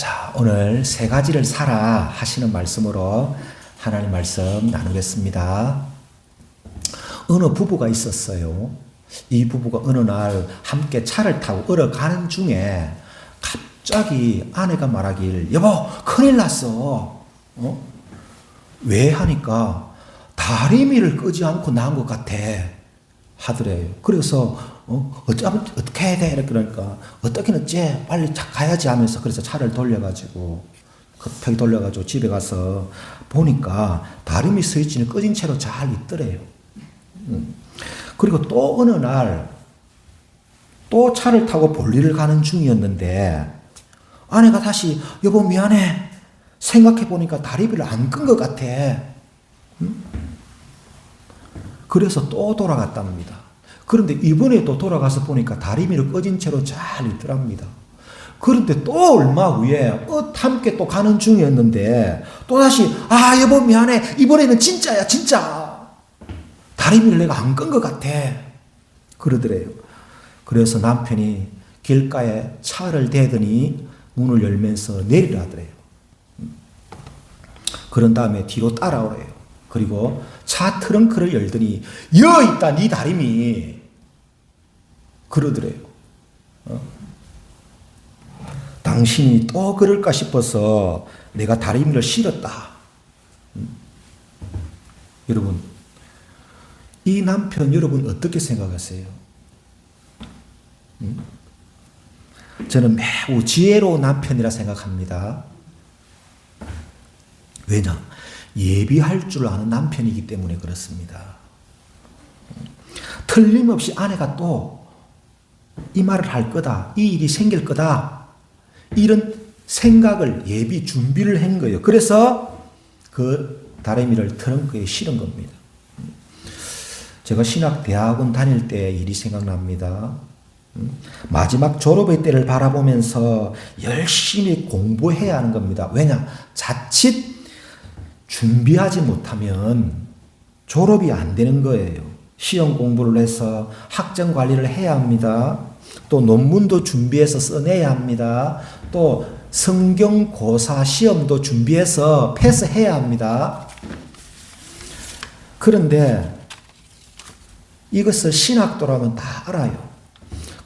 자, 오늘 세 가지를 사라 하시는 말씀으로 하나님 말씀 나누겠습니다. 어느 부부가 있었어요. 이 부부가 어느 날 함께 차를 타고 걸어가는 중에 갑자기 아내가 말하길, 여보, 큰일 났어. 왜 하니까 다리미를 끄지 않고 나온 것 같아 하더래요. 그래서 어떻게 해야 돼? 그러니까 어떻게는 어째 빨리 가야지 하면서 그래서 차를 돌려가지고 급하게 돌려가지고 집에 가서 보니까 다리미 스위치는 꺼진 채로 잘 있더래요. 그리고 또 어느 날 또 차를 타고 볼일을 가는 중이었는데 아내가 다시 여보 미안해 생각해 보니까 다리미를 안 끈 것 같아. 그래서 또 돌아갔답니다. 그런데 이번에 또 돌아가서 보니까 다리미를 꺼진 채로 잘 있더랍니다. 그런데 또 얼마 후에 함께 또 가는 중이었는데 또다시 여보 미안해 이번에는 진짜야 진짜 다리미를 내가 안 끈 것 같아 그러더래요. 그래서 남편이 길가에 차를 대더니 문을 열면서 내리라더래요. 그런 다음에 뒤로 따라오래요. 그리고 차 트렁크를 열더니 여 있다 네 다리미 그러더래요. 당신이 또 그럴까 싶어서 내가 다리미를 실었다. 여러분 이 남편 여러분 어떻게 생각하세요? 저는 매우 지혜로운 남편이라 생각합니다. 왜냐? 예비할 줄 아는 남편이기 때문에 그렇습니다. 틀림없이 아내가 또 이 말을 할 거다. 이 일이 생길 거다. 이런 생각을 예비 준비를 한 거예요. 그래서 그 다리미를 트렁크에 실은 겁니다. 제가 신학대학원 다닐 때 일이 생각납니다. 마지막 졸업의 때를 바라보면서 열심히 공부해야 하는 겁니다. 왜냐? 자칫 준비하지 못하면 졸업이 안 되는 거예요. 시험 공부를 해서 학점 관리를 해야 합니다. 또 논문도 준비해서 써내야 합니다. 또 성경고사 시험도 준비해서 패스해야 합니다. 그런데 이것을 신학도라면 다 알아요.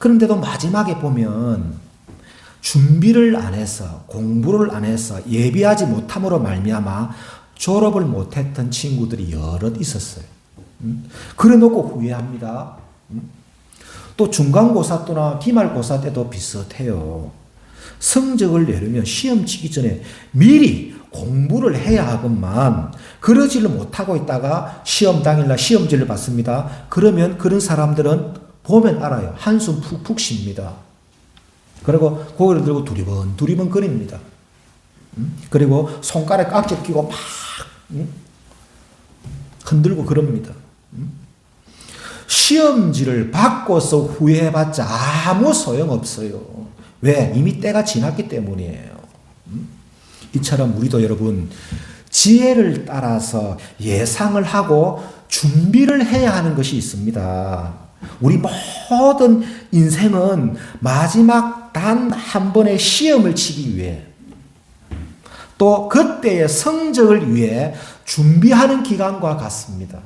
그런데도 마지막에 보면 준비를 안 해서 공부를 안 해서 예비하지 못함으로 말미암아 졸업을 못했던 친구들이 여럿 있었어요. 그래놓고 후회합니다. 또 중간고사 또나 기말고사 때도 비슷해요. 성적을 내려면 시험 치기 전에 미리 공부를 해야 하건만 그러지를 못하고 있다가 시험 당일날 시험지를 받습니다. 그러면 그런 사람들은 보면 알아요. 한숨 푹푹 쉽니다. 그리고 고개를 들고 두리번 거립니다. 그리고 손가락에 깍지 끼고 막 흔들고 그럽니다. 시험지를 받고서 후회해봤자 아무 소용없어요. 왜? 이미 때가 지났기 때문이에요. 이처럼 우리도 여러분 지혜를 따라서 예상을 하고 준비를 해야 하는 것이 있습니다. 우리 모든 인생은 마지막 단 한 번의 시험을 치기 위해 또 그때의 성적을 위해 준비하는 기간과 같습니다.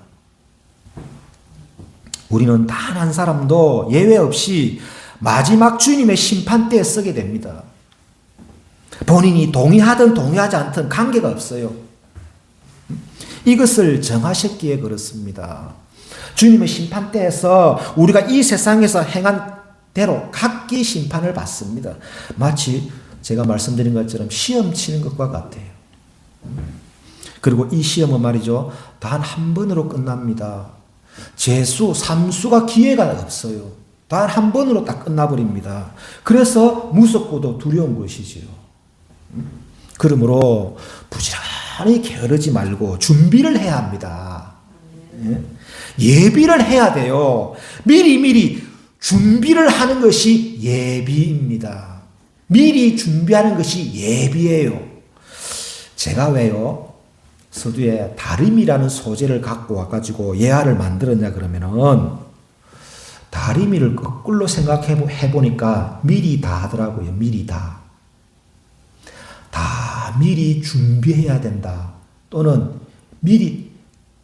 우리는 단 한 사람도 예외 없이 마지막 주님의 심판대에 서게 됩니다. 본인이 동의하든 동의하지 않든 관계가 없어요. 이것을 정하셨기에 그렇습니다. 주님의 심판대에서 우리가 이 세상에서 행한 대로 각기 심판을 받습니다. 마치 제가 말씀드린 것처럼 시험 치는 것과 같아요. 그리고 이 시험은 말이죠. 단 한 번으로 끝납니다. 재수, 삼수가 기회가 없어요. 단 한 번으로 딱 끝나버립니다. 그래서 무섭고도 두려운 것이지요. 그러므로 부지런히 게으르지 말고 준비를 해야 합니다. 예비를 해야 돼요. 미리 준비를 하는 것이 예비입니다. 미리 준비하는 것이 예비예요. 제가 왜요? 서두에 다리미라는 소재를 갖고 와가지고 예화를 만들었냐 그러면은 다리미를 거꾸로 생각해 보니까 미리 다 하더라고요. 미리 다. 다 미리 준비해야 된다. 또는 미리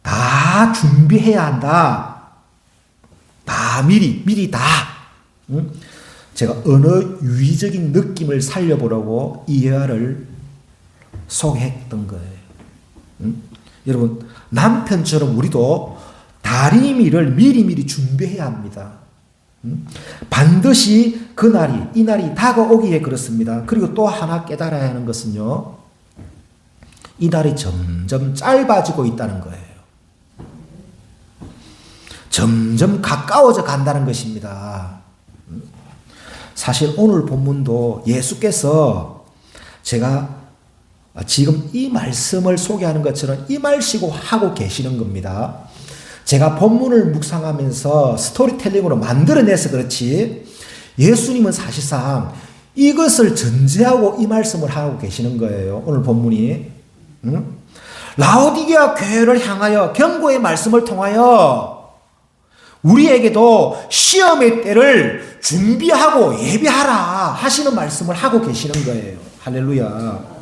다 준비해야 한다. 다 미리 다. 제가 언어 유희적인 느낌을 살려보려고 이 예화를 소개했던 거예요. 여러분, 남편처럼 우리도 다리미를 미리미리 준비해야 합니다. 반드시 이 날이 다가오기에 그렇습니다. 그리고 또 하나 깨달아야 하는 것은요, 이 날이 점점 짧아지고 있다는 거예요. 점점 가까워져 간다는 것입니다. 사실 오늘 본문도 예수께서 제가 지금 이 말씀을 소개하는 것처럼 임하시고 하고 계시는 겁니다. 제가 본문을 묵상하면서 스토리텔링으로 만들어내서 그렇지 예수님은 사실상 이것을 전제하고 이 말씀을 하고 계시는 거예요. 오늘 본문이. 라오디게아 교회를 향하여 경고의 말씀을 통하여 우리에게도 시험의 때를 준비하고 예비하라 하시는 말씀을 하고 계시는 거예요. 할렐루야.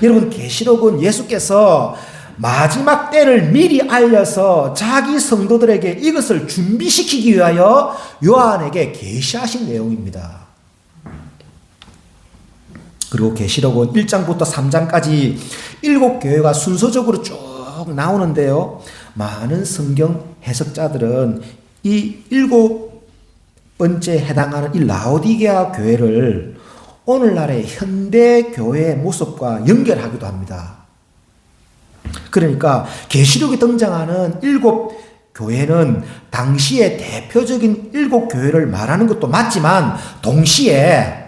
여러분, 계시록은 예수께서 마지막 때를 미리 알려서 자기 성도들에게 이것을 준비시키기 위하여 요한에게 계시하신 내용입니다. 그리고 계시록은 1장부터 3장까지 7교회가 순서적으로 쭉 나오는데요. 많은 성경 해석자들은 이 7번째 해당하는 이 라오디게아 교회를 오늘날의 현대 교회의 모습과 연결하기도 합니다. 그러니까 계시록에 등장하는 7교회는 당시의 대표적인 7교회를 말하는 것도 맞지만 동시에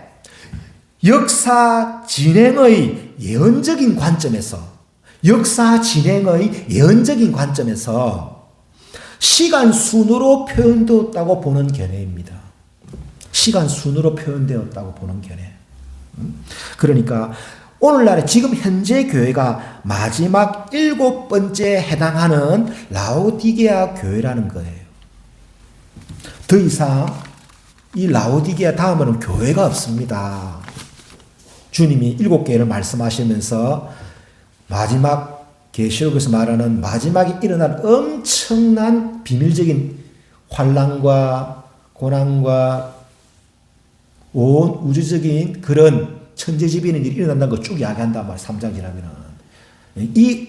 역사 진행의 예언적인 관점에서 시간 순으로 표현되었다고 보는 견해입니다. 시간 순으로 표현되었다고 보는 견해. 그러니까 오늘날에 지금 현재 교회가 마지막 7번째에 해당하는 라오디게아 교회라는 거예요. 더 이상 이 라오디게아 다음에는 교회가 없습니다. 주님이 7개를 말씀하시면서 마지막 계시록에서 말하는 마지막에 일어날 엄청난 비밀적인 환난과 고난과 온 우주적인 그런 천재지변의 일이 일어난다는 걸 쭉 이야기한단 말이에요. 3장 지나면은. 이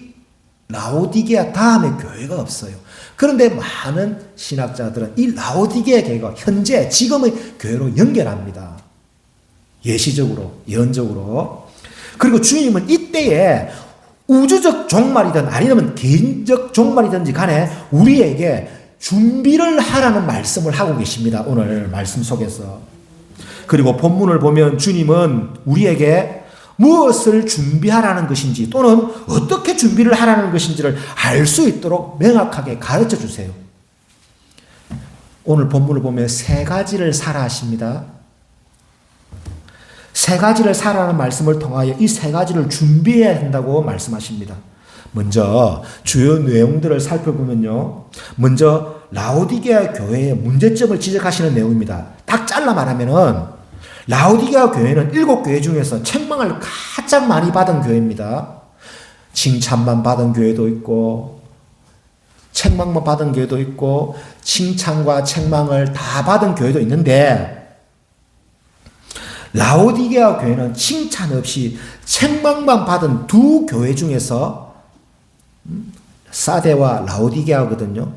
라오디게아 다음에 교회가 없어요. 그런데 많은 신학자들은 이 라오디게아 교회가 현재 지금의 교회로 연결합니다. 예시적으로, 예언적으로. 그리고 주님은 이때에 우주적 종말이든 아니면 개인적 종말이든지 간에 우리에게 준비를 하라는 말씀을 하고 계십니다. 오늘 말씀 속에서. 그리고 본문을 보면 주님은 우리에게 무엇을 준비하라는 것인지 또는 어떻게 준비를 하라는 것인지를 알 수 있도록 명확하게 가르쳐 주세요. 오늘 본문을 보면 3가지를 사라 하십니다. 3가지를 사라는 말씀을 통하여 이 3가지를 준비해야 한다고 말씀하십니다. 먼저 주요 내용들을 살펴보면요. 먼저 라오디게아 교회의 문제점을 지적하시는 내용입니다. 딱 잘라 말하면은 라오디게아 교회는 7교회 중에서 책망을 가장 많이 받은 교회입니다. 칭찬만 받은 교회도 있고 책망만 받은 교회도 있고 칭찬과 책망을 다 받은 교회도 있는데 라오디게아 교회는 칭찬 없이 책망만 받은 2교회 중에서 사데와 라오디게아거든요.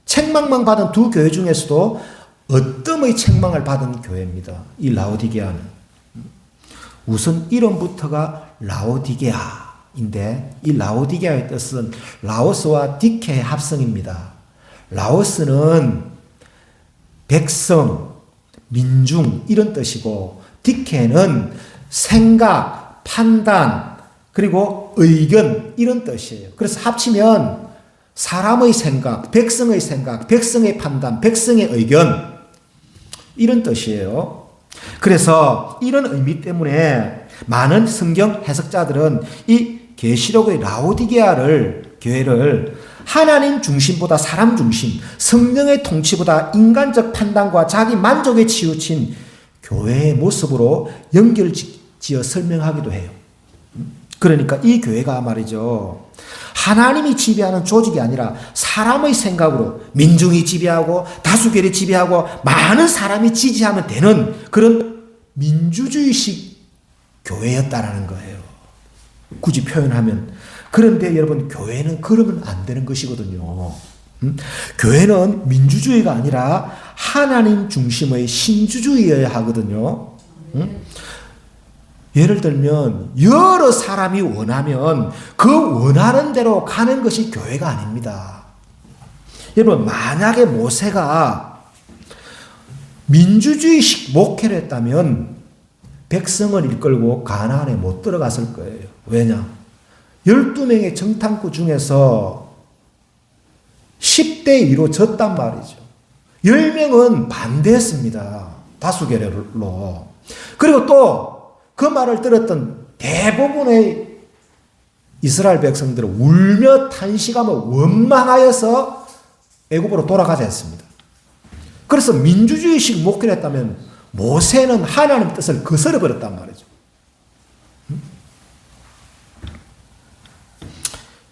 책망만 받은 2교회 중에서도 어떤 책망을 받은 교회입니다. 이 라오디게아는. 우선 이름부터가 라오디게아인데 이 라오디게아의 뜻은 라오스와 디케의 합성입니다. 라오스는 백성, 민중 이런 뜻이고 디케는 생각, 판단, 그리고 의견 이런 뜻이에요. 그래서 합치면 사람의 생각, 백성의 판단, 백성의 의견 이런 뜻이에요. 그래서 이런 의미 때문에 많은 성경 해석자들은 이 계시록의 라오디게아 교회를 하나님 중심보다 사람 중심, 성령의 통치보다 인간적 판단과 자기 만족에 치우친 교회의 모습으로 지어 설명하기도 해요. 그러니까 이 교회가 말이죠. 하나님이 지배하는 조직이 아니라 사람의 생각으로 민중이 지배하고 다수결이 지배하고 많은 사람이 지지하면 되는 그런 민주주의식 교회였다라는 거예요. 굳이 표현하면. 그런데 여러분, 교회는 그러면 안 되는 것이거든요. 교회는 민주주의가 아니라 하나님 중심의 신주주의여야 하거든요. 예를 들면 여러 사람이 원하면 그 원하는 대로 가는 것이 교회가 아닙니다. 여러분, 만약에 모세가 민주주의식 목회를 했다면 백성을 이끌고 가나안에 못 들어갔을 거예요. 왜냐? 12명의 정탐꾼 중에서 10대 2로 졌단 말이죠. 10명은 반대했습니다. 다수결로. 그리고 또 그 말을 들었던 대부분의 이스라엘 백성들은 울며 탄식하며 원망하여서 애굽으로 돌아가자 했습니다. 그래서 민주주의식 목회를 했다면 모세는 하나님의 뜻을 거스려버렸단 말이죠.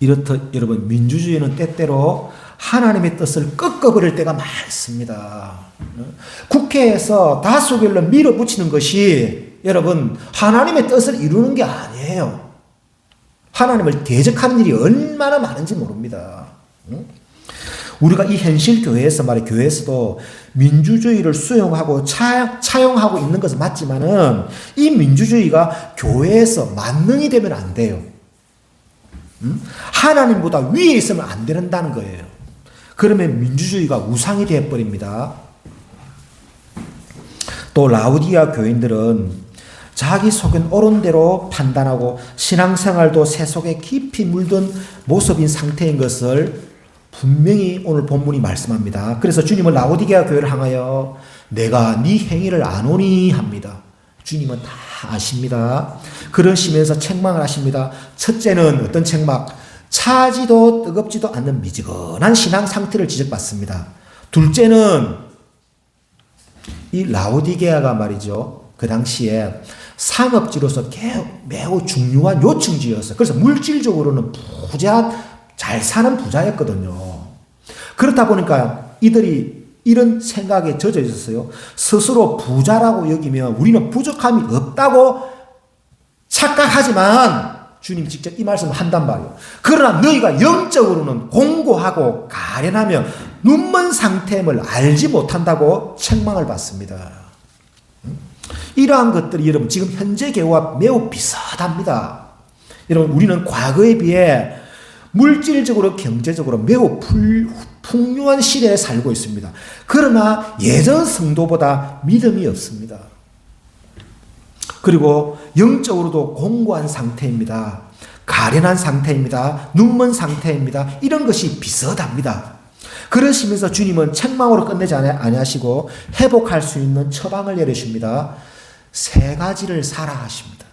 이렇듯 여러분, 민주주의는 때때로 하나님의 뜻을 꺾어버릴 때가 많습니다. 국회에서 다수결로 밀어붙이는 것이 여러분 하나님의 뜻을 이루는 게 아니에요. 하나님을 대적하는 일이 얼마나 많은지 모릅니다. 우리가 이 현실 교회에서 교회에서도 민주주의를 수용하고 차용하고 있는 것은 맞지만은 이 민주주의가 교회에서 만능이 되면 안 돼요. 하나님보다 위에 있으면 안 된다는 거예요. 그러면 민주주의가 우상이 되어버립니다. 또 라우디아 교인들은 자기 속은 옳은 대로 판단하고 신앙생활도 새 속에 깊이 물든 모습인 상태인 것을 분명히 오늘 본문이 말씀합니다. 그래서 주님은 라우디게아 교회를 향하여 내가 네 행위를 아노니 합니다. 주님은 다 아십니다. 그러시면서 책망을 하십니다. 첫째는 어떤 책망? 차지도 뜨겁지도 않는 미지근한 신앙 상태를 지적받습니다. 둘째는 이 라우디게아가 말이죠. 그 당시에 상업지로서 매우 중요한 요충지였어요. 그래서 물질적으로는 잘 사는 부자였거든요. 그렇다 보니까 이들이 이런 생각에 젖어 있었어요. 스스로 부자라고 여기면 우리는 부족함이 없다고 착각하지만 주님 직접 이 말씀을 한단 말이에요. 그러나 너희가 영적으로는 공고하고 가련하며 눈먼 상태임을 알지 못한다고 책망을 받습니다. 이러한 것들이 여러분 지금 현재 교회와 매우 비슷합니다. 여러분 우리는 과거에 비해 물질적으로 경제적으로 매우 풍요한 시대에 살고 있습니다. 그러나 예전 성도보다 믿음이 없습니다. 그리고 영적으로도 공고한 상태입니다. 가련한 상태입니다. 눈먼 상태입니다. 이런 것이 비슷합니다. 그러시면서 주님은 책망으로 끝내지 아니하시고 회복할 수 있는 처방을 내리십니다. 세 가지를 사라 하십니다.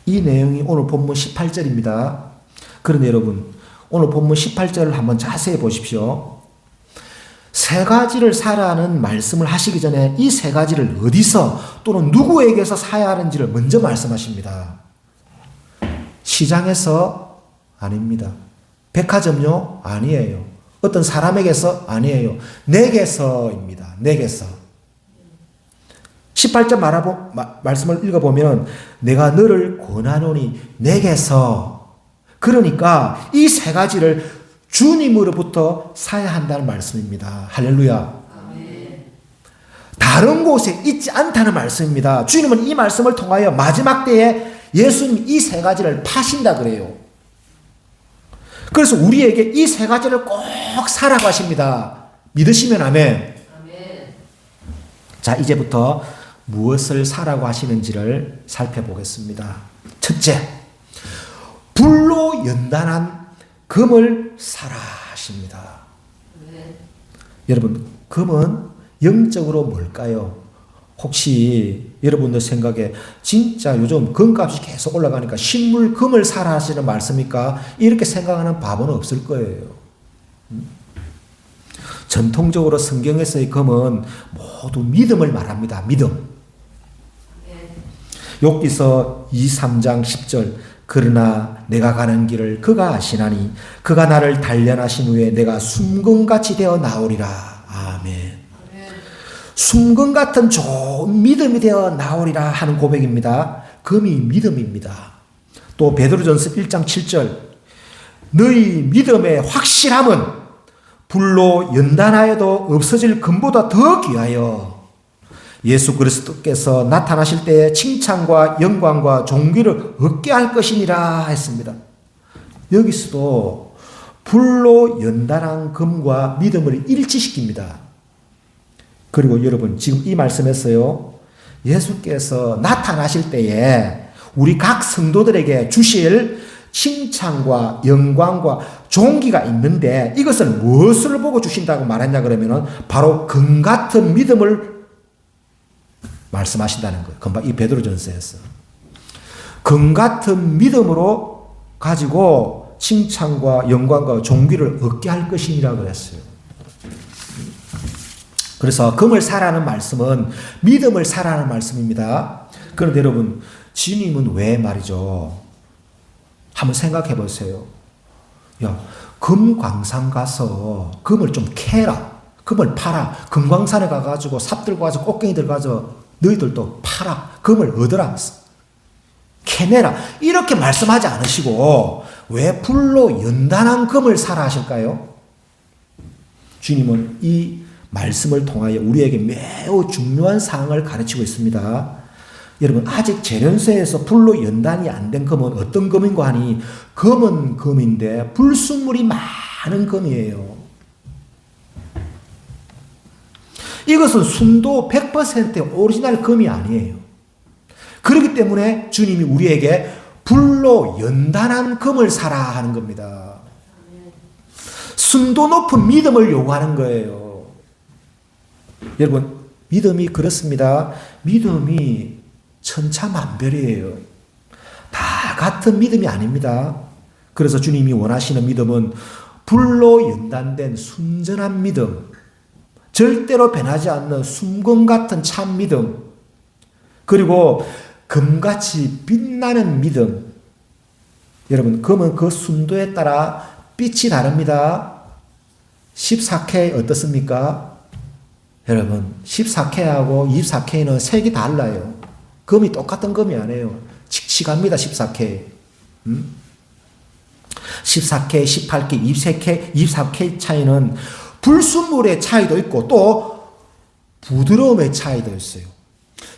이 내용이 오늘 본문 18절입니다. 그런데 여러분 오늘 본문 18절을 한번 자세히 보십시오. 세 가지를 사라는 말씀을 하시기 전에 이 세 가지를 어디서 또는 누구에게서 사야 하는지를 먼저 말씀하십니다. 시장에서 아닙니다. 백화점요? 아니에요. 어떤 사람에게서? 아니에요. 내게서입니다. 내게서. 18절 말씀을 읽어보면 내가 너를 권하노니 내게서. 그러니까 이 세 가지를 주님으로부터 사야 한다는 말씀입니다. 할렐루야. 아멘. 다른 곳에 있지 않다는 말씀입니다. 주님은 이 말씀을 통하여 마지막 때에 예수님이 이 세 가지를 파신다 그래요. 그래서 우리에게 이 세 가지를 꼭 사라고 하십니다. 믿으시면 아멘. 아멘. 자, 이제부터 무엇을 사라고 하시는지를 살펴보겠습니다. 첫째, 불로 연단한 금을 사라 하십니다. 네. 여러분, 금은 영적으로 뭘까요? 혹시 여러분들 생각에 진짜 요즘 금값이 계속 올라가니까 식물 금을 사라 하시는 말씀입니까? 이렇게 생각하는 바보는 없을 거예요. 전통적으로 성경에서의 금은 모두 믿음을 말합니다. 믿음. 욥기서 23장 10절 그러나 내가 가는 길을 그가 아시나니 그가 나를 단련하신 후에 내가 숨금같이 되어 나오리라. 아멘. 숨금 같은 좋은 믿음이 되어 나오리라 하는 고백입니다. 금이 믿음입니다. 또 베드로전서 1장 7절 너희 믿음의 확실함은 불로 연단하여도 없어질 금보다 더 귀하여 예수 그리스도께서 나타나실 때에 칭찬과 영광과 존귀를 얻게 할 것이니라 했습니다. 여기서도 불로 연단한 금과 믿음을 일치시킵니다. 그리고 여러분 지금 이 말씀에서요, 예수께서 나타나실 때에 우리 각 성도들에게 주실 칭찬과 영광과 존귀가 있는데 이것을 무엇을 보고 주신다고 말했냐 그러면은 바로 금 같은 믿음을 말씀하신다는 거예요. 금방 이 베드로전서에서 금 같은 믿음으로 가지고 칭찬과 영광과 존귀를 얻게 할 것이니라고 했어요. 그래서 금을 사라는 말씀은 믿음을 사라는 말씀입니다. 그런데 여러분 주님은 왜 말이죠? 한번 생각해 보세요. 야, 금광산 가서 금을 좀 캐라. 금을 팔아. 금광산에 가가지고 삽 들고 가서 꽃갱이 들고 가서 너희들도 팔아. 금을 얻어라. 캐내라. 이렇게 말씀하지 않으시고 왜 불로 연단한 금을 사라 하실까요? 주님은 이 말씀을 통하여 우리에게 매우 중요한 사항을 가르치고 있습니다. 여러분 아직 재련소에서 불로 연단이 안 된 금은 어떤 금인고 하니 금은 금인데 불순물이 많은 금이에요. 이것은 순도 100% 오리지널 금이 아니에요. 그렇기 때문에 주님이 우리에게 불로 연단한 금을 사라 하는 겁니다. 순도 높은 믿음을 요구하는 거예요. 여러분 믿음이 그렇습니다. 믿음이 천차만별이에요. 다 같은 믿음이 아닙니다. 그래서 주님이 원하시는 믿음은 불로 연단된 순전한 믿음, 절대로 변하지 않는 숨금 같은 참 믿음, 그리고 금같이 빛나는 믿음. 여러분 금은 그 순도에 따라 빛이 다릅니다. 14K 어떻습니까? 여러분 14K하고 24K는 색이 달라요. 금이 똑같은 금이 아니에요. 칙칙합니다. 14K. 14K, 18K, 24K 차이는 불순물의 차이도 있고 또 부드러움의 차이도 있어요.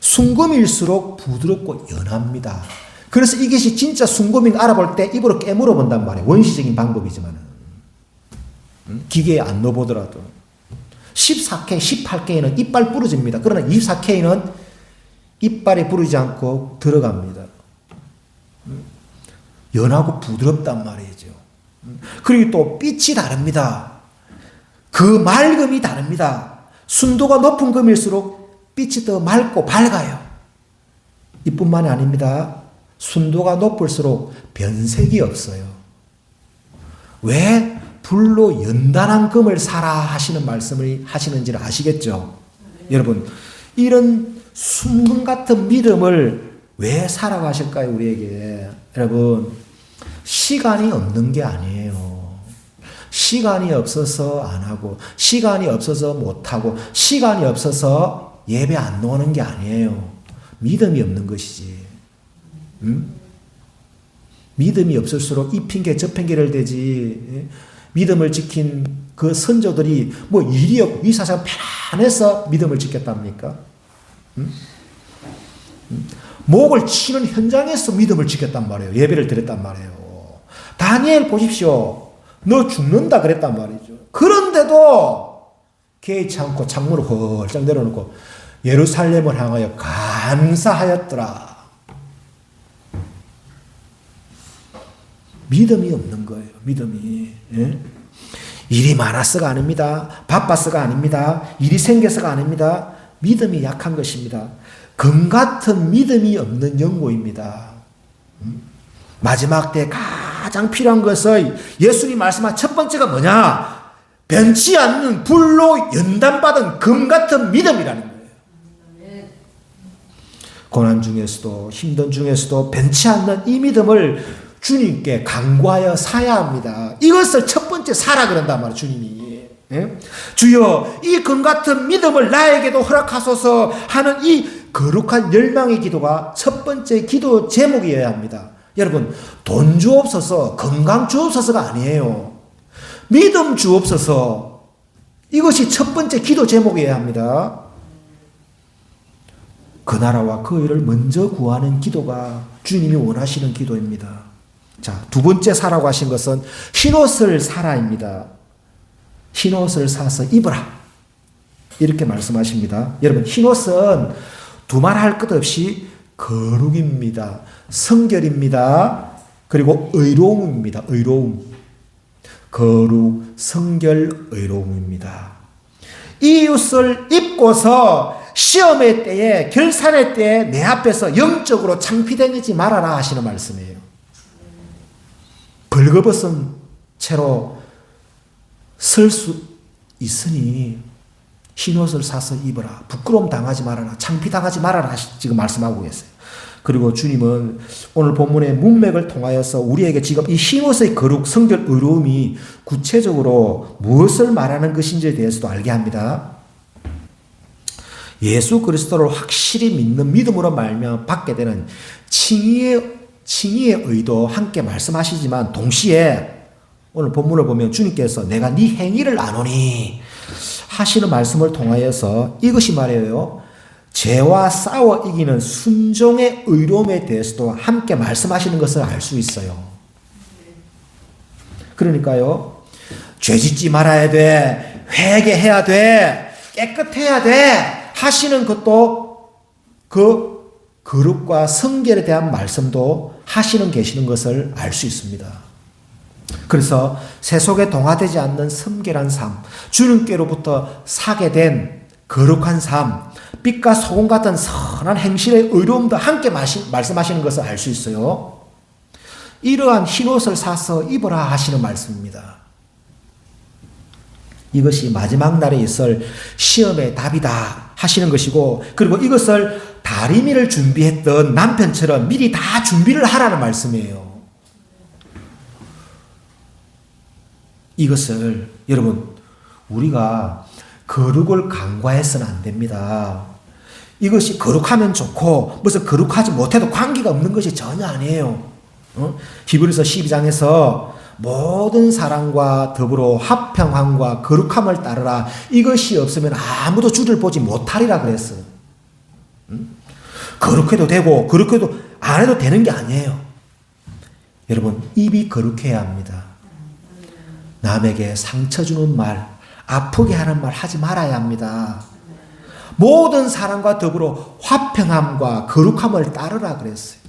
순금일수록 부드럽고 연합니다. 그래서 이것이 진짜 순금인 알아볼 때 입으로 깨물어 본단 말이에요. 원시적인 방법이지만 기계에 안 넣어보더라도 14K, 18K는 이빨 부러집니다. 그러나 24K는 이빨이 부러지지 않고 들어갑니다. 연하고 부드럽단 말이죠. 그리고 또 빛이 다릅니다. 그 맑음이 다릅니다. 순도가 높은 금일수록 빛이 더 맑고 밝아요. 이뿐만이 아닙니다. 순도가 높을수록 변색이 없어요. 왜 불로 연단한 금을 사라 하시는 말씀을 하시는지를 아시겠죠? 여러분 이런 순금 같은 믿음을 왜 사라고 하실까요? 우리에게. 여러분 시간이 없는 게 아니에요. 시간이 없어서 안 하고 시간이 없어서 못 하고 시간이 없어서 예배 안 나오는 게 아니에요. 믿음이 없는 것이지. 믿음이 없을수록 이 핑계 저 핑계를 대지. 믿음을 지킨 그 선조들이 뭐 일이 없고 이 사상 편안해서 믿음을 지켰답니까? 목을 치는 현장에서 믿음을 지켰단 말이에요. 예배를 드렸단 말이에요. 다니엘 보십시오. 너 죽는다 그랬단 말이죠. 그런데도 개의치 않고 창문을 홀짝 내려놓고 예루살렘을 향하여 감사하였더라. 믿음이 없는 거예요. 믿음이. 예? 일이 많아서가 아닙니다. 바빠서가 아닙니다. 일이 생겨서가 아닙니다. 믿음이 약한 것입니다. 금 같은 믿음이 없는 영고입니다. 마지막 때 가장 필요한 것은 예수님 말씀한 첫 번째가 뭐냐? 변치 않는 불로 연단받은 금 같은 믿음이라는 거예요. 고난 중에서도 힘든 중에서도 변치 않는 이 믿음을 주님께 간구하여 사야 합니다. 이것을 첫 번째 사라 그런단 말이에요. 주님이. 예? 주여 이 금같은 믿음을 나에게도 허락하소서 하는 이 거룩한 열망의 기도가 첫 번째 기도 제목이어야 합니다. 여러분, 돈 주옵소서, 건강 주옵소서가 아니에요. 믿음 주옵소서. 이것이 첫 번째 기도 제목이어야 합니다. 그 나라와 그 의를 먼저 구하는 기도가 주님이 원하시는 기도입니다. 자, 두 번째 사라고 하신 것은 흰옷을 사라입니다. 흰옷을 사서 입으라. 이렇게 말씀하십니다. 여러분, 흰옷은 두말할 것 없이 거룩입니다. 성결입니다. 그리고 의로움입니다. 의로움. 거룩, 성결, 의로움입니다. 이 옷을 입고서 시험의 때에, 결산의 때에 내 앞에서 영적으로 창피되지 말아라 하시는 말씀이에요. 벌거벗은 채로 설 수 있으니 흰옷을 사서 입어라. 부끄러움 당하지 말아라. 창피 당하지 말아라. 지금 말씀하고 계세요. 그리고 주님은 오늘 본문의 문맥을 통하여서 우리에게 지금 이 흰옷의 거룩, 성결, 의로움이 구체적으로 무엇을 말하는 것인지에 대해서도 알게 합니다. 예수 그리스도를 확실히 믿는 믿음으로 말미암아 받게 되는 칭의의 의도 함께 말씀하시지만 동시에 오늘 본문을 보면 주님께서 내가 네 행위를 아노니 하시는 말씀을 통하여서 이것이 말이에요. 죄와 싸워 이기는 순종의 의로움에 대해서도 함께 말씀하시는 것을 알 수 있어요. 그러니까요. 죄 짓지 말아야 돼. 회개해야 돼. 깨끗해야 돼. 하시는 것도 그 거룩과 성결에 대한 말씀도 하시는 계시는 것을 알 수 있습니다. 그래서 세속에 동화되지 않는 성결한 삶, 주님께로부터 사게 된 거룩한 삶, 빛과 소금 같은 선한 행실의 의로움도 함께 말씀하시는 것을 알 수 있어요. 이러한 흰옷을 사서 입어라 하시는 말씀입니다. 이것이 마지막 날에 있을 시험의 답이다 하시는 것이고, 그리고 이것을 다리미를 준비했던 남편처럼 미리 다 준비를 하라는 말씀이에요. 이것을 여러분, 우리가 거룩을 간과해서는 안 됩니다. 이것이 거룩하면 좋고 무슨 거룩하지 못해도 관계가 없는 것이 전혀 아니에요. 히브리서 12장에서 모든 사랑과 더불어 화평함과 거룩함을 따르라. 이것이 없으면 아무도 주를 보지 못하리라 그랬어요. 거룩해도 되고 거룩해도 안 해도 되는 게 아니에요. 여러분, 입이 거룩해야 합니다. 남에게 상처 주는 말, 아프게 하는 말 하지 말아야 합니다. 모든 사람과 더불어 화평함과 거룩함을 따르라 그랬어요.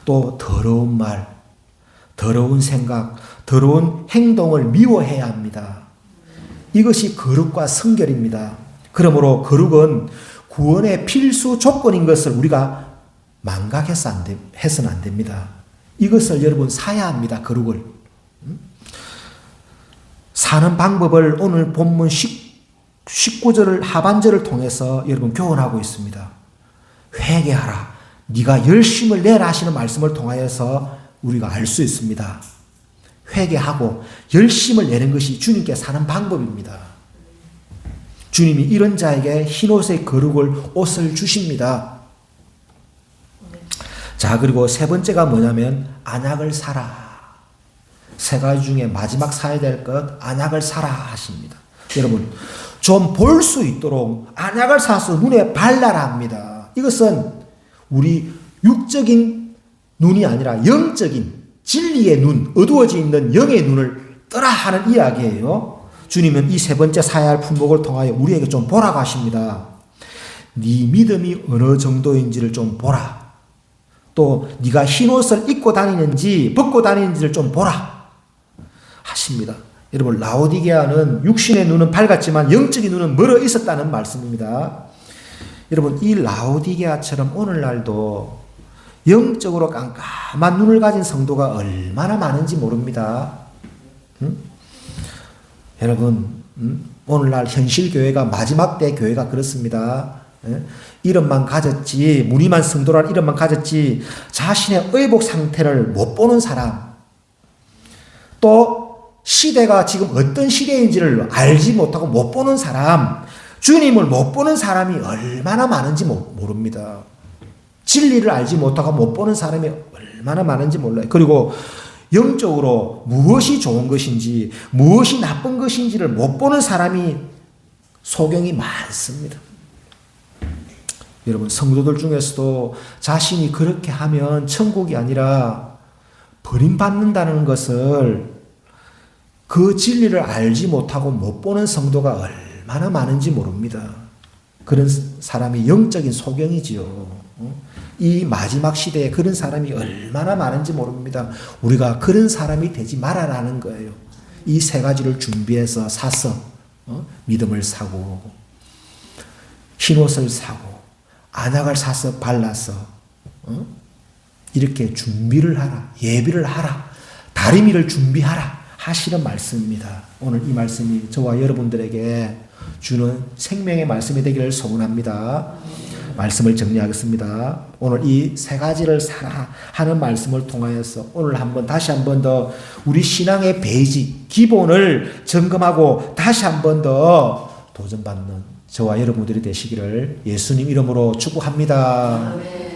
또 더러운 말, 더러운 생각, 더러운 행동을 미워해야 합니다. 이것이 거룩과 성결입니다. 그러므로 거룩은 구원의 필수 조건인 것을 우리가 망각해서는 안 됩니다. 이것을 여러분 사야 합니다. 거룩을. 사는 방법을 오늘 본문 19절 하반절을 통해서 여러분 교훈하고 있습니다. 회개하라. 네가 열심을 내라 하시는 말씀을 통하여서 우리가 알 수 있습니다. 회개하고 열심을 내는 것이 주님께 사는 방법입니다. 주님이 이런 자에게 흰옷의 거룩을 옷을 주십니다. 자, 그리고 세 번째가 뭐냐면 안약을 사라. 세 가지 중에 마지막 사야 될 것, 안약을 사라 하십니다. 여러분, 좀 볼 수 있도록 안약을 사서 눈에 발라라 합니다. 이것은 우리 육적인 눈이 아니라 영적인 진리의 눈, 어두워져 있는 영의 눈을 떠라 하는 이야기예요. 주님은 이 세 번째 사야 할 품목을 통하여 우리에게 좀 보라고 하십니다. 네 믿음이 어느 정도인지를 좀 보라. 또 네가 흰옷을 입고 다니는지 벗고 다니는지를 좀 보라 하십니다. 여러분, 라오디게아는 육신의 눈은 밝았지만 영적인 눈은 멀어 있었다는 말씀입니다. 여러분, 이 라오디게아처럼 오늘날도 영적으로 깜깜한 눈을 가진 성도가 얼마나 많은지 모릅니다. 여러분, 오늘날 현실 교회가 마지막 때 교회가 그렇습니다. 이름만 가졌지, 무늬만 성도라는 이름만 가졌지 자신의 의복 상태를 못 보는 사람, 또 시대가 지금 어떤 시대인지를 알지 못하고 못 보는 사람, 주님을 못 보는 사람이 얼마나 많은지 모릅니다. 진리를 알지 못하고 못 보는 사람이 얼마나 많은지 몰라요. 그리고 영적으로 무엇이 좋은 것인지 무엇이 나쁜 것인지를 못 보는 사람이 소경이 많습니다. 여러분, 성도들 중에서도 자신이 그렇게 하면 천국이 아니라 버림받는다는 것을, 그 진리를 알지 못하고 못 보는 성도가 얼마나 많은지 모릅니다. 그런 사람이 영적인 소경이지요. 이 마지막 시대에 그런 사람이 얼마나 많은지 모릅니다. 우리가 그런 사람이 되지 말아라는 거예요. 이 세 가지를 준비해서 사서 믿음을 사고, 흰옷을 사고, 안약을 사서 발라서 이렇게 준비를 하라, 예비를 하라, 다리미를 준비하라 하시는 말씀입니다. 오늘 이 말씀이 저와 여러분들에게 주는 생명의 말씀이 되기를 소원합니다. 말씀을 정리하겠습니다. 오늘 이 세 가지를 사라 하는 말씀을 통하여서 오늘 다시 한 번 더 우리 신앙의 베이직, 기본을 점검하고 다시 한 번 더 도전받는 저와 여러분들이 되시기를 예수님 이름으로 축복합니다.